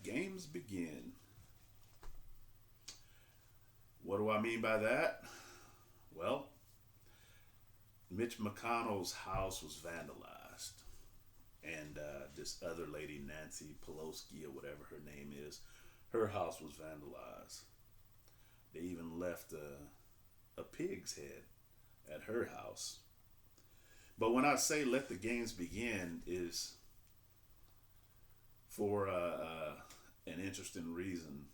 games begin. What do I mean by that? Well, Mitch McConnell's house was vandalized, and this other lady, Nancy Pelosi or whatever her name is, her house was vandalized. They even left a pig's head at her house. But when I say let the games begin, is for an interesting reason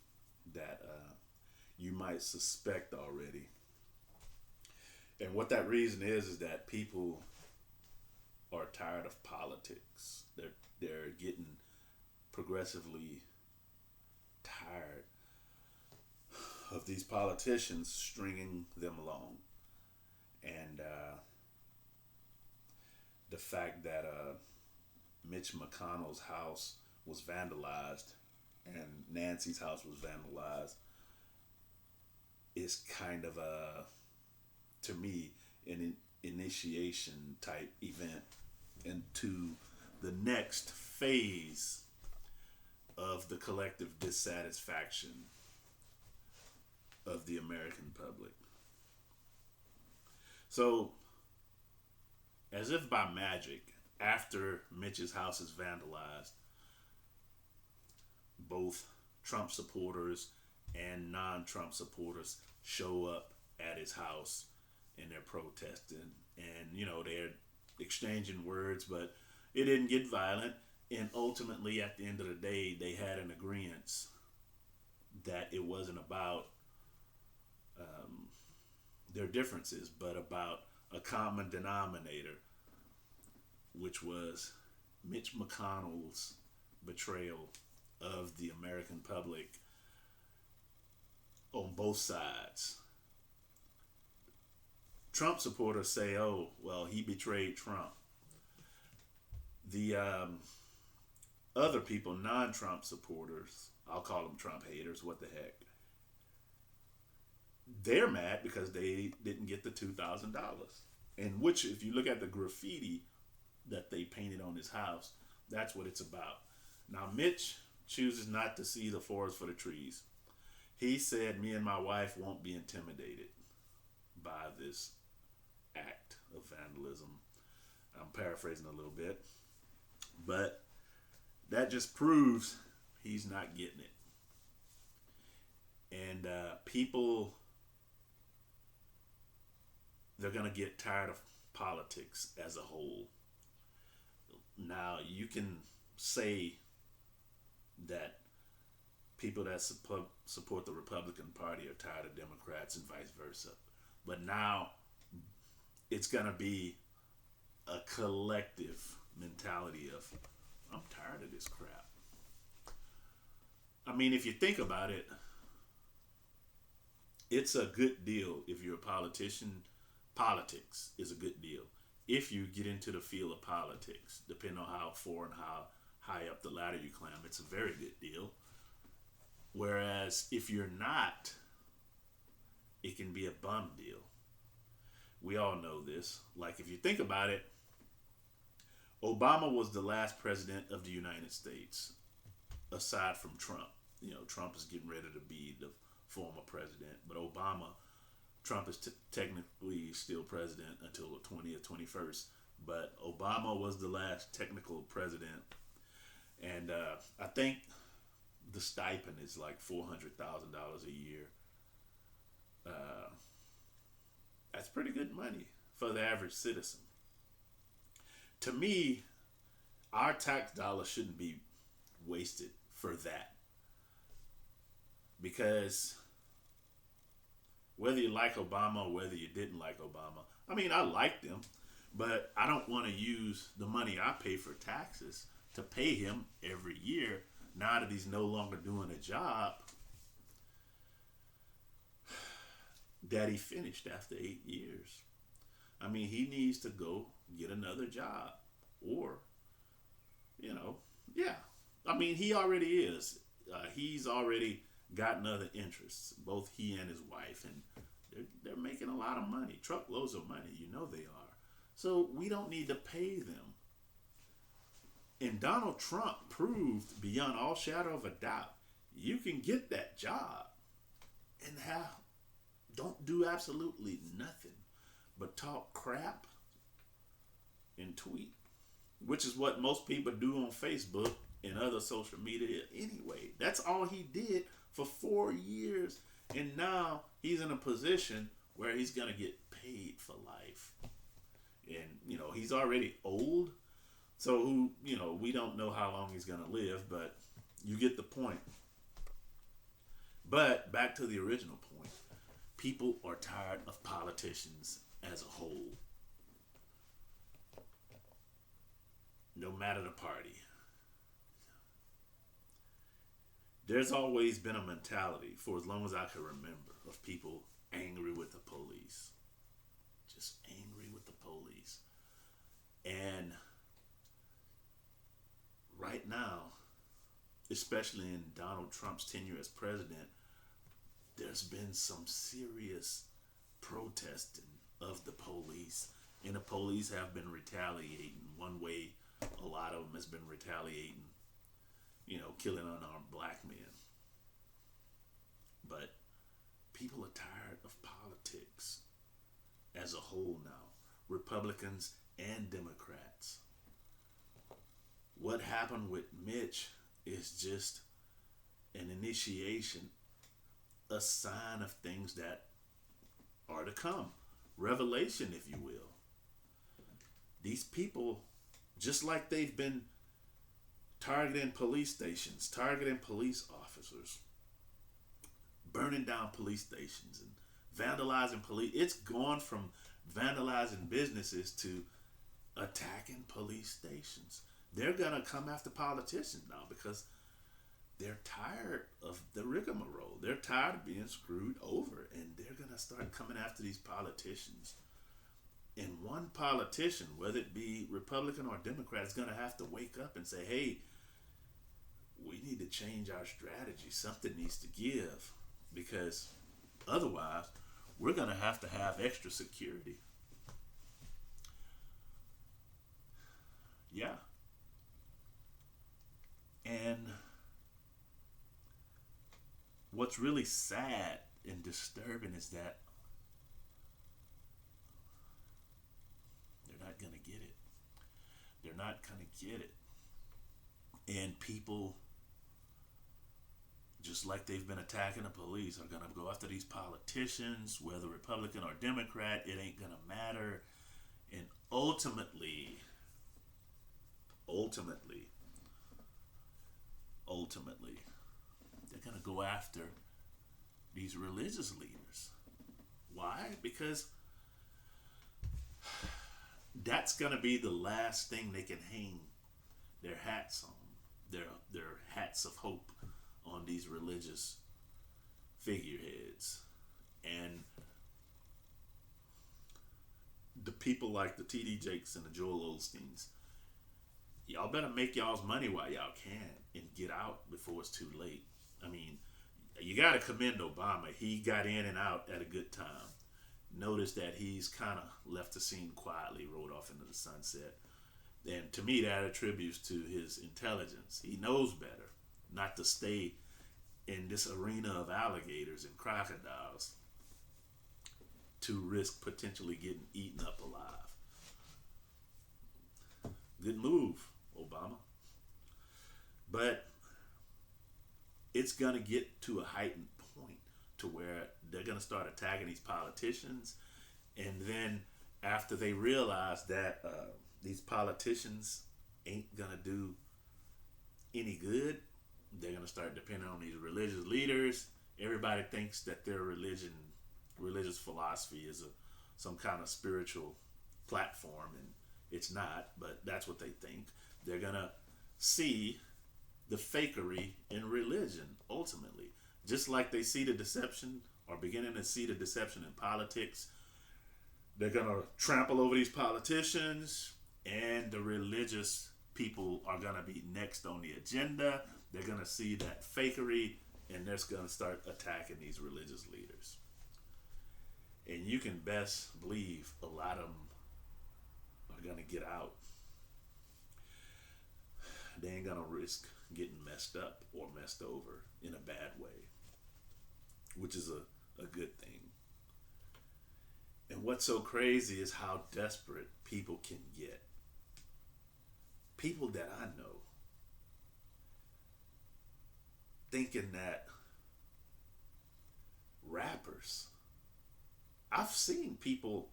that you might suspect already. And what that reason is that people are tired of politics. They're getting progressively tired of these politicians stringing them along, and the fact that Mitch McConnell's house was vandalized and Nancy's house was vandalized is kind of a, to me, an initiation type event into the next phase of the collective dissatisfaction of the American public. So, as if by magic, after Mitch's house is vandalized, both Trump supporters and non Trump supporters show up at his house and they're protesting. And, they're exchanging words, but it didn't get violent. And ultimately, at the end of the day, they had an agreement that it wasn't about their differences, but about a common denominator, which was Mitch McConnell's betrayal of the American public on both sides. Trump supporters say, oh, well, he betrayed Trump. The other people, non Trump supporters, I'll call them Trump haters, what the heck, they're mad because they didn't get the $2,000. And which, if you look at the graffiti that they painted on his house, that's what it's about. Now, Mitch chooses not to see the forest for the trees. He said, me and my wife won't be intimidated by this act of vandalism. I'm paraphrasing a little bit. But that just proves he's not getting it. And people, they're going to get tired of politics as a whole. Now, you can say that people that support the Republican Party are tired of Democrats and vice versa. But now it's going to be a collective mentality of, I'm tired of this crap. I mean, if you think about it, it's a good deal if you're a politician. Politics is a good deal. If you get into the field of politics, depending on how far and how high up the ladder you climb, it's a very good deal. Whereas if you're not, it can be a bum deal. We all know this. Like, if you think about it, Obama was the last president of the United States, aside from Trump. Trump is getting ready to be the former president, but Trump is technically still president until the 20th, 21st. But Obama was the last technical president, and I think the stipend is like $400,000 a year. That's pretty good money for the average citizen. To me, our tax dollars shouldn't be wasted for that. Because whether you like Obama or whether you didn't like Obama, I mean, I liked him, but I don't want to use the money I pay for taxes to pay him every year now that he's no longer doing a job that he finished after 8 years. I mean, he needs to go get another job. Or, yeah. I mean, he already is. He's already gotten other interests, both he and his wife, and they're making a lot of money, truckloads of money. They are. So we don't need to pay them. And Donald Trump proved beyond all shadow of a doubt you can get that job and don't do absolutely nothing but talk crap and tweet, which is what most people do on Facebook and other social media anyway. That's all he did for 4 years. And now he's in a position where he's going to get paid for life. And, he's already old. So, we don't know how long he's going to live, but you get the point. But back to the original point. People are tired of politicians as a whole. No matter the party. There's always been a mentality, for as long as I can remember, of people angry with the police. Just angry with the police. And right now, especially in Donald Trump's tenure as president, there's been some serious protesting of the police. And the police have been retaliating. One way, a lot of them has been retaliating, killing unarmed black men. But people are tired of politics as a whole now. Republicans and Democrats. What happened with Mitch is just an initiation, a sign of things that are to come. Revelation, if you will. These people, just like they've been targeting police stations, targeting police officers, burning down police stations and vandalizing police. It's gone from vandalizing businesses to attacking police stations. They're going to come after politicians now because they're tired of the rigmarole. They're tired of being screwed over, and they're going to start coming after these politicians. And one politician, whether it be Republican or Democrat, is going to have to wake up and say, hey, we need to change our strategy. Something needs to give, because otherwise we're going to have extra security. Yeah. And what's really sad and disturbing is that they're not going to get it. They're not going to get it. And people, just like they've been attacking the police, are going to go after these politicians, whether Republican or Democrat. It ain't going to matter. And ultimately, they're going to go after these religious leaders. Why? Because that's going to be the last thing they can hang their hats on, their hats of hope on these religious figureheads. And the people like the T.D. Jakes and the Joel Osteens, y'all better make y'all's money while y'all can and get out before it's too late. I mean, you got to commend Obama. He got in and out at a good time. Notice that he's kind of left the scene quietly, rode off into the sunset. And to me, that attributes to his intelligence. He knows better not to stay in this arena of alligators and crocodiles to risk potentially getting eaten up alive. Good move, Obama. But it's going to get to a heightened point to where they're going to start attacking these politicians. And then after they realize that these politicians ain't going to do any good, they're going to start depending on these religious leaders. Everybody thinks that their religious philosophy is some kind of spiritual platform, and it's not, but that's what they think. They're going to see the fakery in religion, ultimately. Just like they see the deception, or beginning to see the deception in politics, they're going to trample over these politicians, and the religious people are going to be next on the agenda. They're going to see that fakery, and they're going to start attacking these religious leaders. And you can best believe a lot of them are going to get out. they ain't gonna risk getting messed up or messed over in a bad way, which is a good thing. And what's so crazy is how desperate people can get. People that I know thinking that rappers, I've seen people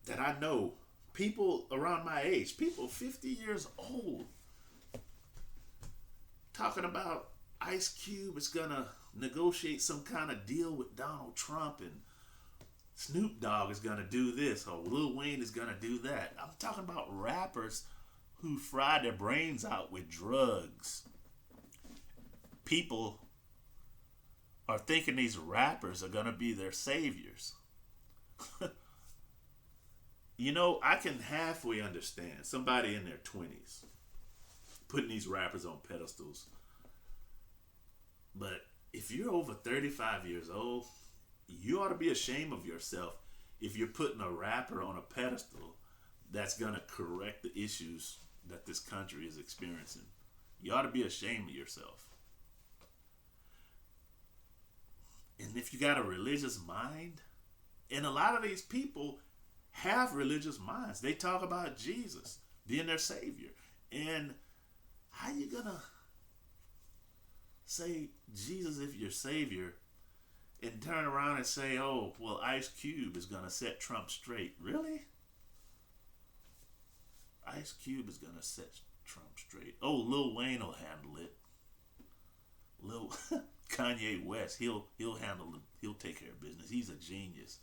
that I know, people around my age, people 50 years old, talking about Ice Cube is gonna negotiate some kind of deal with Donald Trump and Snoop Dogg is gonna do this or Lil Wayne is gonna do that. I'm talking about rappers who fry their brains out with drugs. People are thinking these rappers are gonna be their saviors. You know, I can halfway understand somebody in their 20s putting these rappers on pedestals. But if you're over 35 years old, you ought to be ashamed of yourself if you're putting a rapper on a pedestal that's going to correct the issues that this country is experiencing. You ought to be ashamed of yourself. And if you got a religious mind, and a lot of these people have religious minds. They talk about Jesus being their savior. And how you gonna say Jesus is your savior and turn around and say, oh, well, Ice Cube is gonna set Trump straight? Really? Ice Cube is gonna set Trump straight. Oh, Lil Wayne will handle it. Lil Kanye West, he'll handle it. He'll take care of business. He's a genius.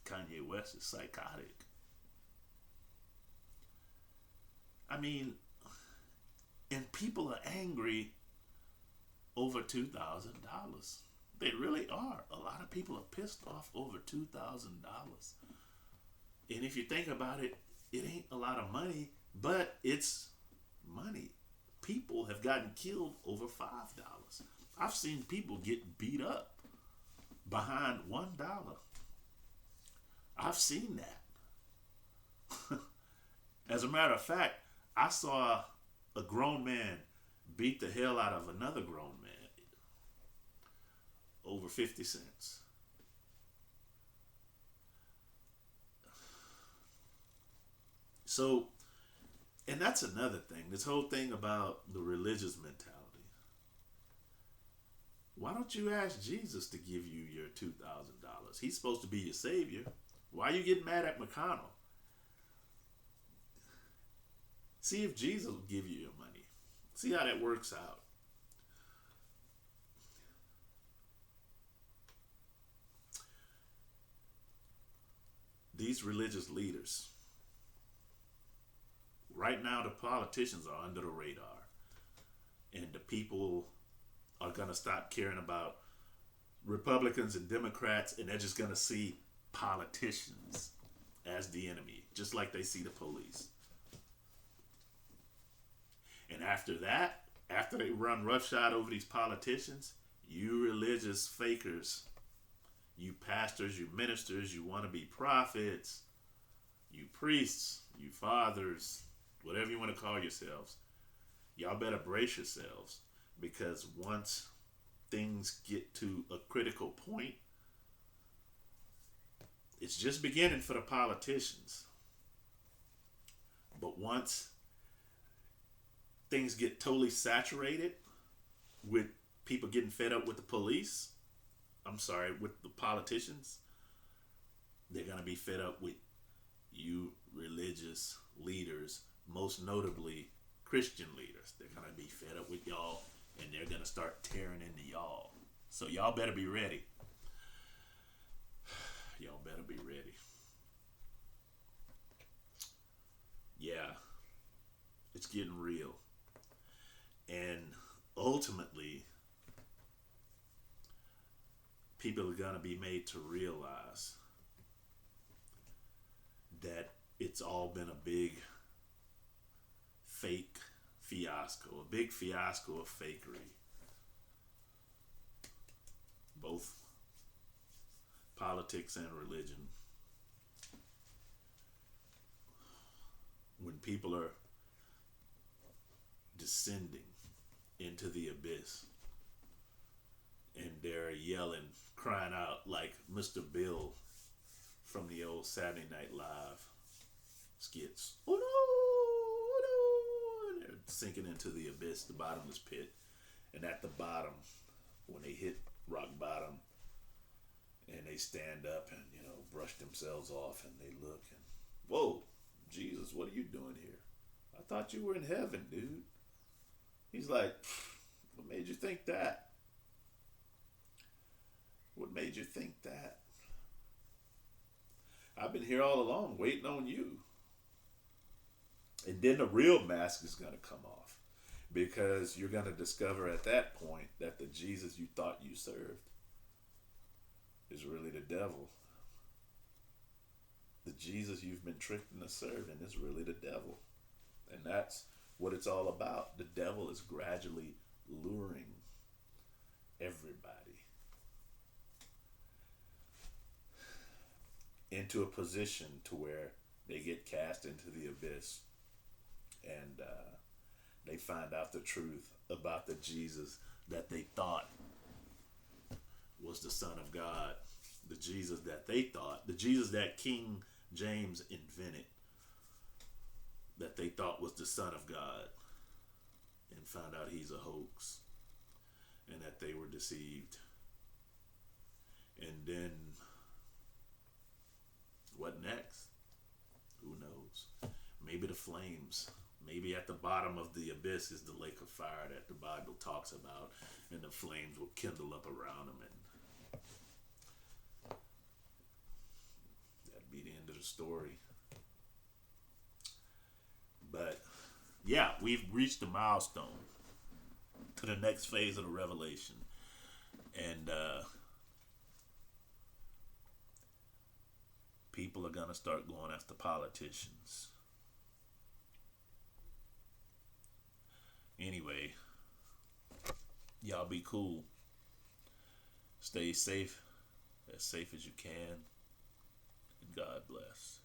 Kanye West is psychotic. I mean, and people are angry over $2,000. They really are. A lot of people are pissed off over $2,000. And if you think about it, it ain't a lot of money, but it's money. People have gotten killed over $5. I've seen people get beat up behind $1. I've seen that. As a matter of fact, I saw a grown man beat the hell out of another grown man over 50 cents. So, and that's another thing, this whole thing about the religious mentality. Why don't you ask Jesus to give you your $2,000? He's supposed to be your savior. Why are you getting mad at McConnell? See if Jesus will give you your money. See how that works out. These religious leaders, right now the politicians are under the radar. And the people are going to stop caring about Republicans and Democrats, and they're just going to see politicians as the enemy, just like they see the police. And after that, after they run roughshod over these politicians, you religious fakers, you pastors, you ministers, you want to be prophets, you priests, you fathers, whatever you want to call yourselves, y'all better brace yourselves, because once things get to a critical point, it's just beginning for the politicians. But once things get totally saturated with people getting fed up with the police, with the politicians, they're going to be fed up with you religious leaders, most notably Christian leaders. They're going to be fed up with y'all, and they're going to start tearing into y'all. So y'all better be ready. Y'all better be ready. Yeah, it's getting real. And ultimately, people are going to be made to realize that it's all been a big fake fiasco, a big fiasco of fakery. Both politics and religion. when people are descending into the abyss and they're yelling, crying out like Mr. Bill from the old Saturday Night Live skits. Oh no, oh no, and they're sinking into the abyss, the bottomless pit. And at the bottom, when they hit rock bottom and they stand up and, brush themselves off and they look and, whoa, Jesus, what are you doing here? I thought you were in heaven, dude. He's like, what made you think that? What made you think that? I've been here all along waiting on you. And then the real mask is going to come off, because you're going to discover at that point that the Jesus you thought you served is really the devil. The Jesus you've been tricked into serving is really the devil. And that's what it's all about. The devil is gradually luring everybody into a position to where they get cast into the abyss, and they find out the truth about the Jesus that they thought was the Son of God. The Jesus that they thought, the Jesus that King James invented, that they thought was the Son of God, and found out he's a hoax, and that they were deceived. And then what next? Who knows? Maybe the flames. Maybe at the bottom of the abyss is the lake of fire that the Bible talks about, and the flames will kindle up around them, and that'd be the end of the story. But yeah, we've reached the milestone to the next phase of the revelation, and people are gonna start going after politicians. Anyway, y'all be cool. Stay safe as you can. And God bless.